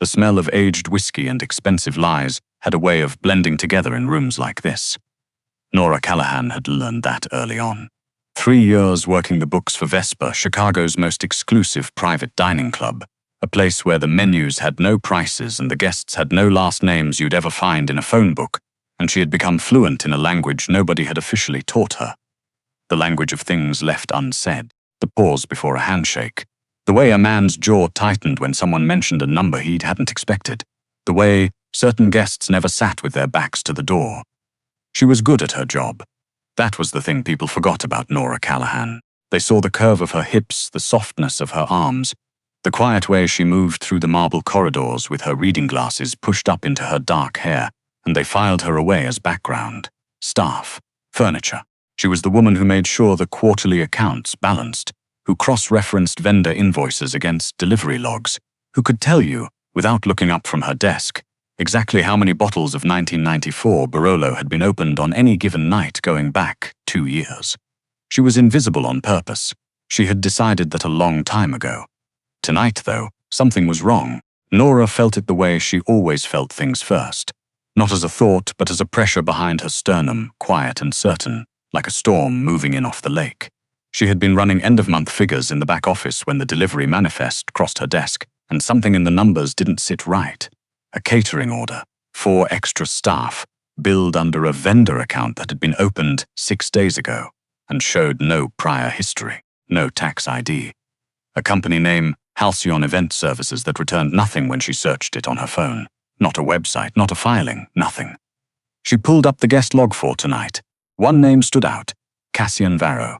The smell of aged whiskey and expensive lies had a way of blending together in rooms like this. Nora Callahan had learned that early on. 3 years working the books for Vesper, Chicago's most exclusive private dining club, a place where the menus had no prices and the guests had no last names you'd ever find in a phone book, and she had become fluent in a language nobody had officially taught her. The language of things left unsaid, the pause before a handshake, the way a man's jaw tightened when someone mentioned a number he hadn't expected, the way certain guests never sat with their backs to the door. She was good at her job. That was the thing people forgot about Nora Callahan. They saw the curve of her hips, the softness of her arms, the quiet way she moved through the marble corridors with her reading glasses pushed up into her dark hair, and they filed her away as background, staff, furniture. She was the woman who made sure the quarterly accounts balanced, who cross-referenced vendor invoices against delivery logs, who could tell you, without looking up from her desk, exactly how many bottles of 1994 Barolo had been opened on any given night going back 2 years. She was invisible on purpose. She had decided that a long time ago. Tonight, though, something was wrong. Nora felt it the way she always felt things first. Not as a thought, but as a pressure behind her sternum, quiet and certain, like a storm moving in off the lake. She had been running end-of-month figures in the back office when the delivery manifest crossed her desk, and something in the numbers didn't sit right. A catering order, 4 extra staff, billed under a vendor account that had been opened 6 days ago and showed no prior history, no tax ID. A company name, Halcyon Event Services, that returned nothing when she searched it on her phone. Not a website, not a filing, nothing. She pulled up the guest log for tonight. One name stood out, Cassian Varro.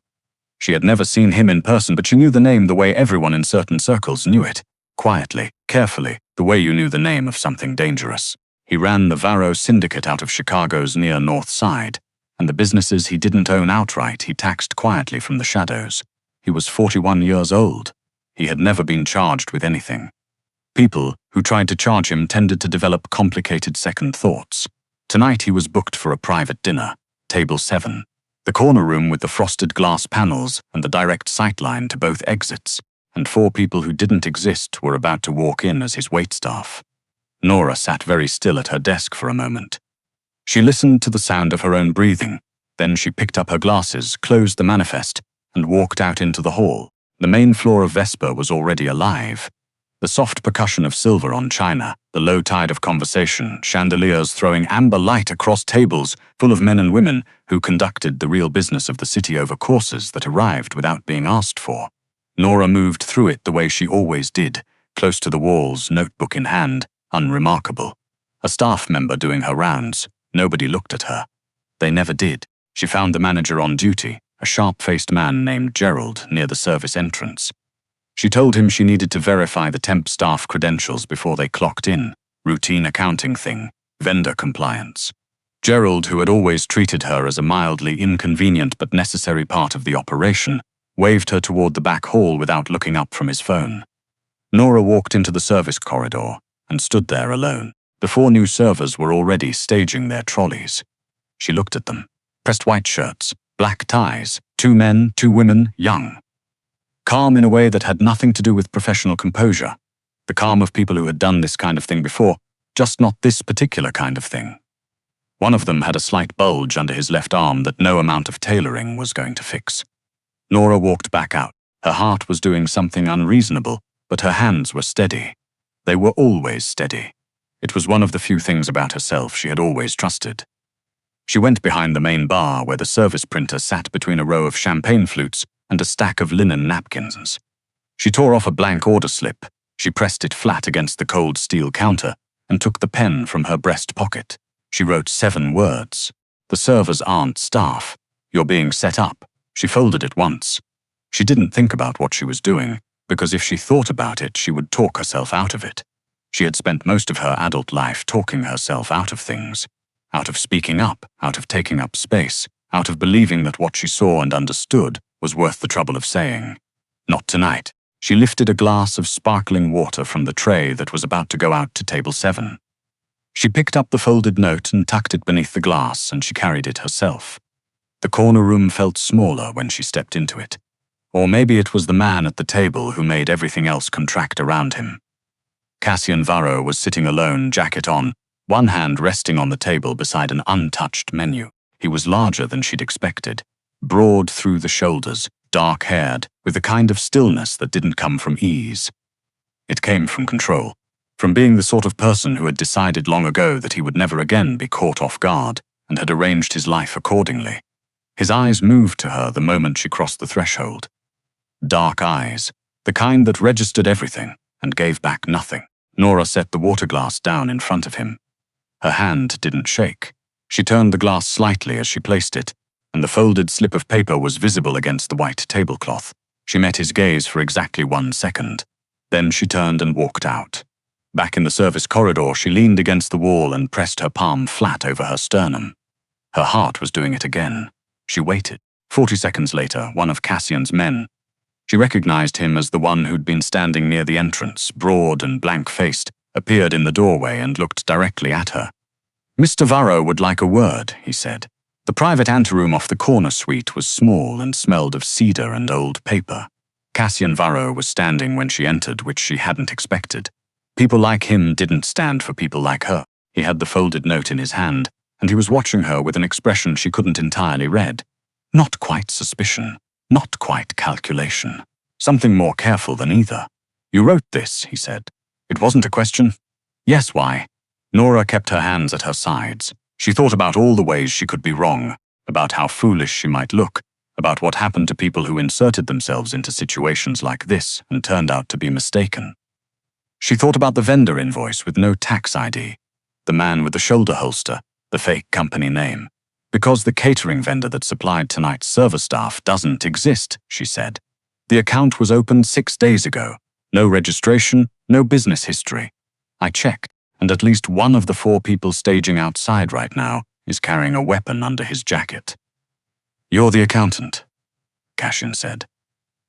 She had never seen him in person, but she knew the name the way everyone in certain circles knew it. Quietly, carefully, the way you knew the name of something dangerous. He ran the Varro Syndicate out of Chicago's near North Side, and the businesses he didn't own outright he taxed quietly from the shadows. He was 41 years old. He had never been charged with anything. People who tried to charge him tended to develop complicated second thoughts. Tonight he was booked for a private dinner, table 7, the corner room with the frosted glass panels and the direct sightline to both exits, and 4 people who didn't exist were about to walk in as his waitstaff. Nora sat very still at her desk for a moment. She listened to the sound of her own breathing. Then she picked up her glasses, closed the manifest, and walked out into the hall. The main floor of Vesper was already alive. The soft percussion of silver on china, the low tide of conversation, chandeliers throwing amber light across tables full of men and women who conducted the real business of the city over courses that arrived without being asked for. Nora moved through it the way she always did, close to the walls, notebook in hand, unremarkable. A staff member doing her rounds. Nobody looked at her. They never did. She found the manager on duty, a sharp-faced man named Gerald, near the service entrance. She told him she needed to verify the temp staff credentials before they clocked in. Routine accounting thing, vendor compliance. Gerald, who had always treated her as a mildly inconvenient but necessary part of the operation, waved her toward the back hall without looking up from his phone. Nora walked into the service corridor and stood there alone. The 4 new servers were already staging their trolleys. She looked at them. Pressed white shirts, black ties, 2 men, 2 women, young. Calm in a way that had nothing to do with professional composure. The calm of people who had done this kind of thing before, just not this particular kind of thing. One of them had a slight bulge under his left arm that no amount of tailoring was going to fix. Nora walked back out. Her heart was doing something unreasonable, but her hands were steady. They were always steady. It was one of the few things about herself she had always trusted. She went behind the main bar where the service printer sat between a row of champagne flutes and a stack of linen napkins. She tore off a blank order slip. She pressed it flat against the cold steel counter and took the pen from her breast pocket. She wrote 7 words. The servers aren't staff. You're being set up. She folded it once. She didn't think about what she was doing, because if she thought about it, she would talk herself out of it. She had spent most of her adult life talking herself out of things. Out of speaking up, out of taking up space, out of believing that what she saw and understood was worth the trouble of saying. Not tonight. She lifted a glass of sparkling water from the tray that was about to go out to table 7. She picked up the folded note and tucked it beneath the glass, and she carried it herself. The corner room felt smaller when she stepped into it. Or maybe it was the man at the table who made everything else contract around him. Cassian Varro was sitting alone, jacket on, one hand resting on the table beside an untouched menu. He was larger than she'd expected, broad through the shoulders, dark-haired, with the kind of stillness that didn't come from ease. It came from control, from being the sort of person who had decided long ago that he would never again be caught off guard and had arranged his life accordingly. His eyes moved to her the moment she crossed the threshold. Dark eyes, the kind that registered everything and gave back nothing. Nora set the water glass down in front of him. Her hand didn't shake. She turned the glass slightly as she placed it, and the folded slip of paper was visible against the white tablecloth. She met his gaze for exactly 1 second. Then she turned and walked out. Back in the service corridor, she leaned against the wall and pressed her palm flat over her sternum. Her heart was doing it again. She waited. 40 seconds later, one of Cassian's men. She recognized him as the one who'd been standing near the entrance, broad and blank-faced, appeared in the doorway and looked directly at her. "Mr. Varro would like a word," he said. The private anteroom off the corner suite was small and smelled of cedar and old paper. Cassian Varro was standing when she entered, which she hadn't expected. People like him didn't stand for people like her. He had the folded note in his hand, and he was watching her with an expression she couldn't entirely read. Not quite suspicion, not quite calculation. Something more careful than either. "You wrote this," he said. "It wasn't a question?" "Yes, why?" Nora kept her hands at her sides. She thought about all the ways she could be wrong, about how foolish she might look, about what happened to people who inserted themselves into situations like this and turned out to be mistaken. She thought about the vendor invoice with no tax ID, the man with the shoulder holster, the fake company name. "Because the catering vendor that supplied tonight's server staff doesn't exist," she said. "The account was opened 6 days ago. No registration, no business history. I checked, and at least one of the 4 people staging outside right now is carrying a weapon under his jacket." "You're the accountant," Cassian said.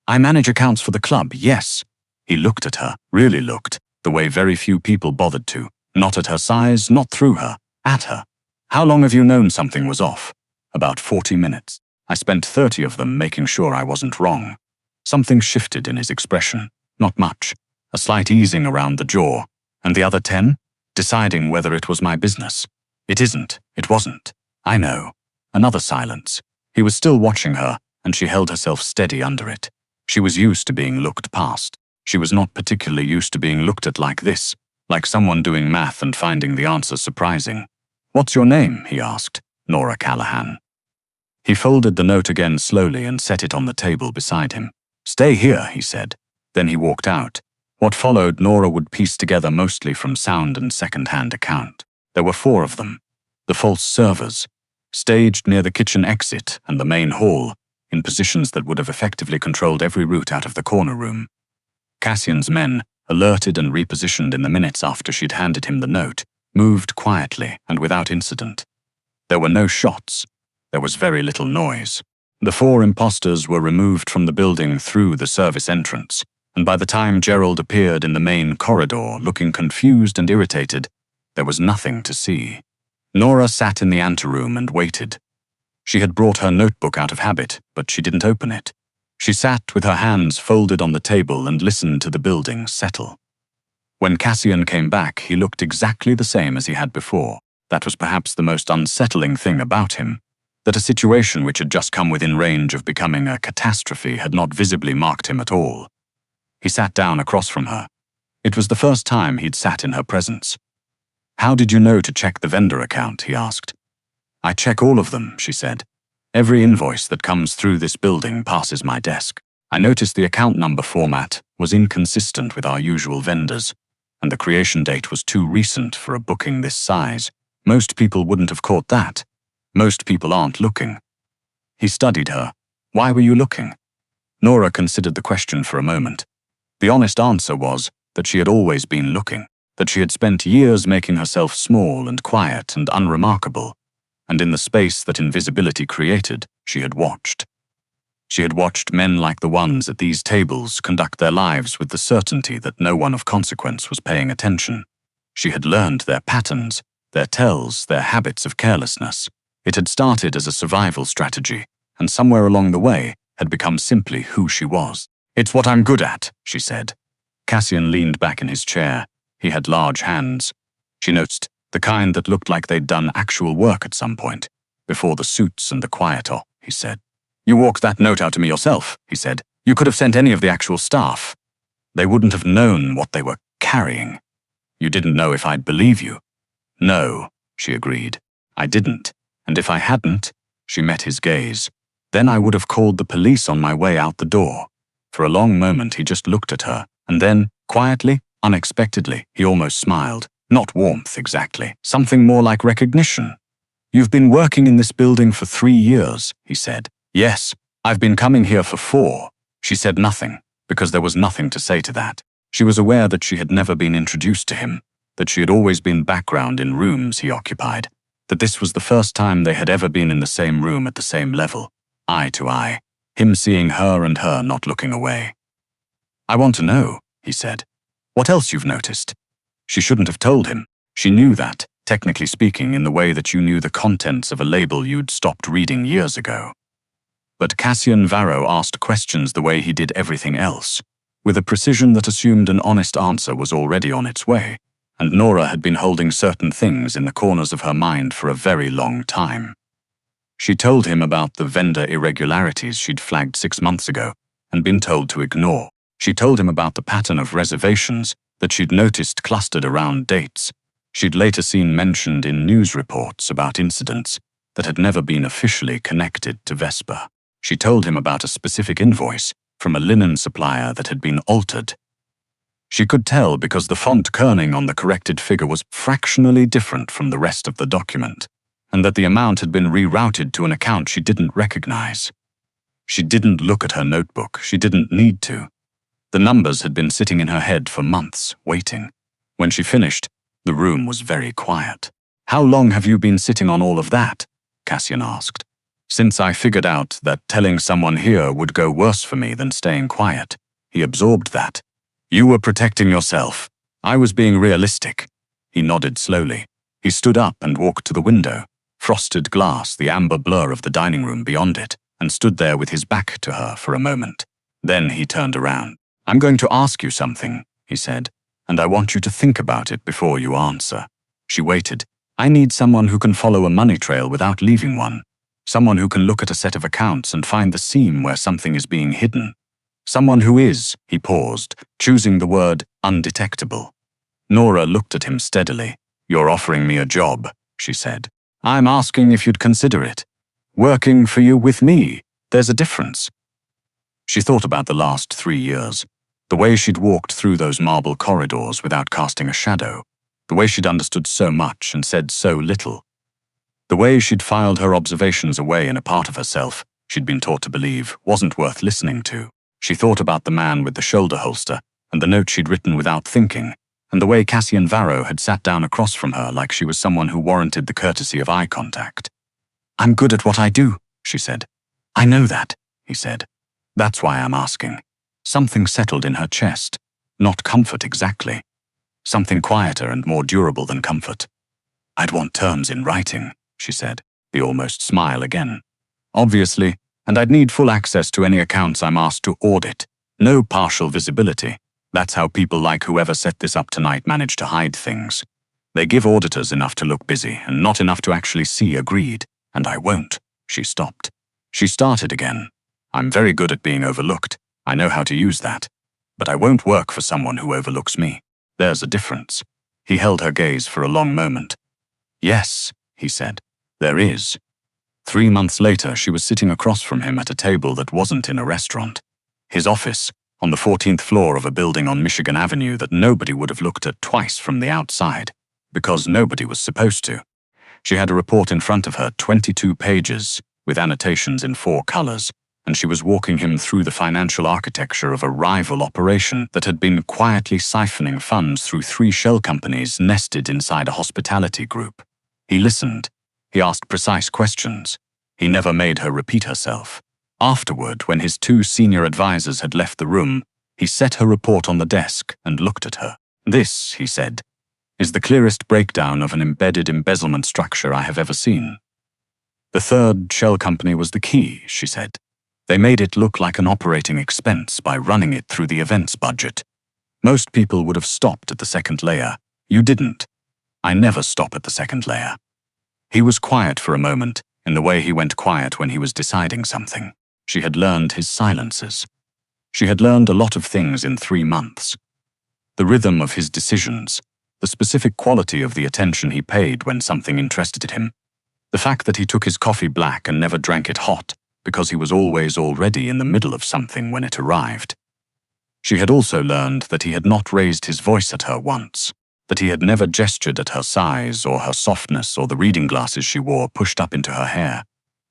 "I manage accounts for the club, yes." He looked at her, really looked, the way very few people bothered to, not at her size, not through her, at her. "How long have you known something was off?" "About 40 minutes. I spent 30 of them making sure I wasn't wrong." Something shifted in his expression, not much, a slight easing around the jaw. "And the other 10? Deciding whether it was my business." "It isn't, it wasn't. I know." Another silence. He was still watching her, and she held herself steady under it. She was used to being looked past. She was not particularly used to being looked at like this, like someone doing math and finding the answer surprising. "What's your name?" he asked. "Nora Callahan." He folded the note again slowly and set it on the table beside him. "Stay here," he said. Then he walked out. What followed Nora would piece together mostly from sound and second-hand account. There were 4 of them. The false servers, staged near the kitchen exit and the main hall, in positions that would have effectively controlled every route out of the corner room. Cassian's men, alerted and repositioned in the minutes after she'd handed him the note, moved quietly and without incident. There were no shots. There was very little noise. The 4 imposters were removed from the building through the service entrance, and by the time Gerald appeared in the main corridor, looking confused and irritated, there was nothing to see. Nora sat in the anteroom and waited. She had brought her notebook out of habit, but she didn't open it. She sat with her hands folded on the table and listened to the building settle. When Cassian came back, he looked exactly the same as he had before. That was perhaps the most unsettling thing about him, that a situation which had just come within range of becoming a catastrophe had not visibly marked him at all. He sat down across from her. It was the first time he'd sat in her presence. "How did you know to check the vendor account?" he asked. "I check all of them," she said. "Every invoice that comes through this building passes my desk. I noticed the account number format was inconsistent with our usual vendors, and the creation date was too recent for a booking this size. Most people wouldn't have caught that. Most people aren't looking." He studied her. "Why were you looking?" Nora considered the question for a moment. The honest answer was that she had always been looking, that she had spent years making herself small and quiet and unremarkable, and in the space that invisibility created, she had watched. She had watched men like the ones at these tables conduct their lives with the certainty that no one of consequence was paying attention. She had learned their patterns, their tells, their habits of carelessness. It had started as a survival strategy, and somewhere along the way had become simply who she was. "It's what I'm good at," she said. Cassian leaned back in his chair. He had large hands. She noticed the kind that looked like they'd done actual work at some point, before the suits and the quieter, he said. You walked that note out to me yourself, he said. You could have sent any of the actual staff. They wouldn't have known what they were carrying. You didn't know if I'd believe you. No, she agreed. I didn't, and if I hadn't, she met his gaze. Then I would have called the police on my way out the door. For a long moment he just looked at her, and then, quietly, unexpectedly, he almost smiled. Not warmth exactly, something more like recognition. You've been working in this building for 3 years, he said. Yes, I've been coming here for 4. She said nothing, because there was nothing to say to that. She was aware that she had never been introduced to him, that she had always been background in rooms he occupied, that this was the first time they had ever been in the same room at the same level, eye to eye, him seeing her and her not looking away. I want to know, he said. What else you've noticed? She shouldn't have told him. She knew that, technically speaking, in the way that you knew the contents of a label you'd stopped reading years ago. But Cassian Varro asked questions the way he did everything else, with a precision that assumed an honest answer was already on its way, and Nora had been holding certain things in the corners of her mind for a very long time. She told him about the vendor irregularities she'd flagged 6 months ago and been told to ignore. She told him about the pattern of reservations that she'd noticed clustered around dates. She'd later seen mentioned in news reports about incidents that had never been officially connected to Vesper. She told him about a specific invoice from a linen supplier that had been altered. She could tell because the font kerning on the corrected figure was fractionally different from the rest of the document, and that the amount had been rerouted to an account she didn't recognize. She didn't look at her notebook. She didn't need to. The numbers had been sitting in her head for months, waiting. When she finished, the room was very quiet. How long have you been sitting on all of that? Cassian asked. Since I figured out that telling someone here would go worse for me than staying quiet. He absorbed that. You were protecting yourself. I was being realistic. He nodded slowly. He stood up and walked to the window, frosted glass, the amber blur of the dining room beyond it, and stood there with his back to her for a moment. Then he turned around. I'm going to ask you something, he said, and I want you to think about it before you answer. She waited. I need someone who can follow a money trail without leaving one. Someone who can look at a set of accounts and find the seam where something is being hidden. Someone who is, he paused, choosing the word undetectable. Nora looked at him steadily. You're offering me a job, she said. I'm asking if you'd consider it. Working for you with me, there's a difference. She thought about the last 3 years, the way she'd walked through those marble corridors without casting a shadow, the way she'd understood so much and said so little, the way she'd filed her observations away in a part of herself she'd been taught to believe wasn't worth listening to. She thought about the man with the shoulder holster and the note she'd written without thinking, and the way Cassian Varro had sat down across from her like she was someone who warranted the courtesy of eye contact. I'm good at what I do, she said. I know that, he said. That's why I'm asking. Something settled in her chest. Not comfort exactly. Something quieter and more durable than comfort. I'd want terms in writing, she said, the almost smile again. Obviously, and I'd need full access to any accounts I'm asked to audit. No partial visibility. That's how people like whoever set this up tonight manage to hide things. They give auditors enough to look busy and not enough to actually see. Agreed. And I won't. She stopped. She started again. I'm very good at being overlooked. I know how to use that. But I won't work for someone who overlooks me. There's a difference. He held her gaze for a long moment. Yes, he said. There is. 3 months later, she was sitting across from him at a table that wasn't in a restaurant. His office, on the 14th floor of a building on Michigan Avenue that nobody would have looked at twice from the outside, because nobody was supposed to. She had a report in front of her, 22 pages, with annotations in 4 colors, and she was walking him through the financial architecture of a rival operation that had been quietly siphoning funds through 3 shell companies nested inside a hospitality group. He listened. He asked precise questions. He never made her repeat herself. Afterward, when his 2 senior advisors had left the room, he set her report on the desk and looked at her. This, he said, is the clearest breakdown of an embedded embezzlement structure I have ever seen. The 3rd shell company was the key, she said. They made it look like an operating expense by running it through the events budget. Most people would have stopped at the second layer. You didn't. I never stop at the second layer. He was quiet for a moment, in the way he went quiet when he was deciding something. She had learned his silences. She had learned a lot of things in 3 months. The rhythm of his decisions, the specific quality of the attention he paid when something interested him, the fact that he took his coffee black and never drank it hot because he was always already in the middle of something when it arrived. She had also learned that he had not raised his voice at her once, that he had never gestured at her size or her softness or the reading glasses she wore pushed up into her hair,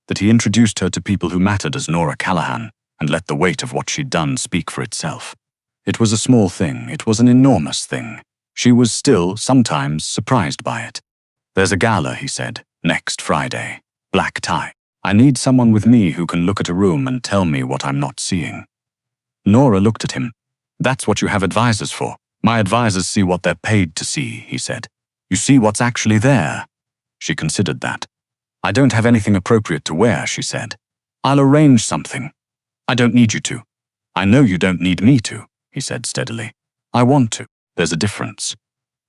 that he introduced her to people who mattered as Nora Callahan and let the weight of what she'd done speak for itself. It was a small thing, it was an enormous thing. She was still, sometimes, surprised by it. "There's a gala," he said, "next Friday. Black tie. I need someone with me who can look at a room and tell me what I'm not seeing." Nora looked at him. "That's what you have advisors for. My advisors see what they're paid to see," he said. "You see what's actually there." She considered that. "I don't have anything appropriate to wear," she said. "I'll arrange something." "I don't need you to." "I know you don't need me to," he said steadily. "I want to. There's a difference."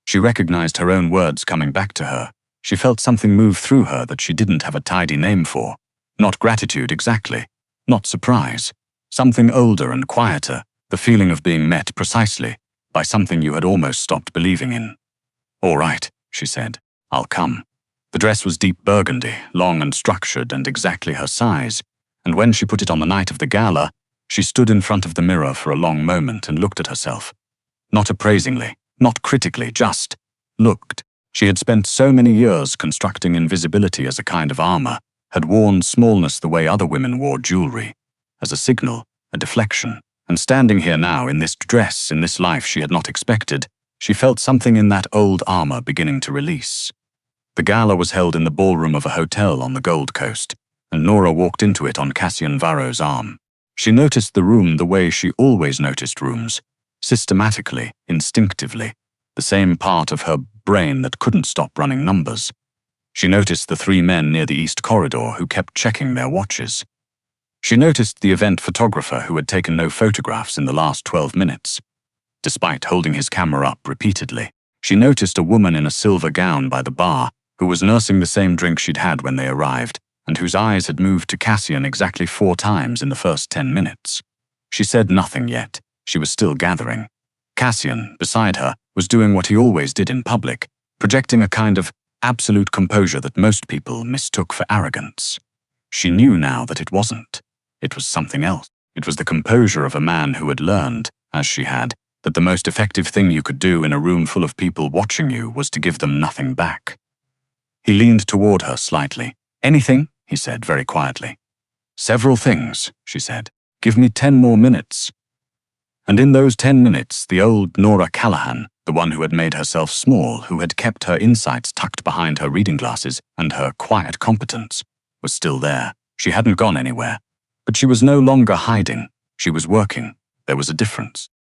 She recognized her own words coming back to her. She felt something move through her that she didn't have a tidy name for. Not gratitude exactly. Not surprise. Something older and quieter, the feeling of being met precisely by something you had almost stopped believing in. "All right," she said. "I'll come." The dress was deep burgundy, long and structured and exactly her size, and when she put it on the night of the gala, she stood in front of the mirror for a long moment and looked at herself. Not appraisingly, not critically, just looked. She had spent so many years constructing invisibility as a kind of armor, had worn smallness the way other women wore jewelry, as a signal, a deflection, and standing here now in this dress, in this life she had not expected, she felt something in that old armor beginning to release. The gala was held in the ballroom of a hotel on the Gold Coast, and Nora walked into it on Cassian Varro's arm. She noticed the room the way she always noticed rooms, systematically, instinctively, the same part of her brain that couldn't stop running numbers. She noticed the 3 men near the East Corridor who kept checking their watches. She noticed the event photographer who had taken no photographs in the last 12 minutes. Despite holding his camera up repeatedly, she noticed a woman in a silver gown by the bar who was nursing the same drink she'd had when they arrived, and whose eyes had moved to Cassian exactly 4 times in the first 10 minutes. She said nothing yet. She was still gathering. Cassian, beside her, was doing what he always did in public, projecting a kind of absolute composure that most people mistook for arrogance. She knew now that it wasn't. It was something else. It was the composure of a man who had learned, as she had, that the most effective thing you could do in a room full of people watching you was to give them nothing back. He leaned toward her slightly. "Anything?" he said very quietly. "Several things," she said. "Give me 10 more minutes." And in those 10 minutes, the old Nora Callahan, the one who had made herself small, who had kept her insights tucked behind her reading glasses and her quiet competence, was still there. She hadn't gone anywhere. But she was no longer hiding. She was working. There was a difference.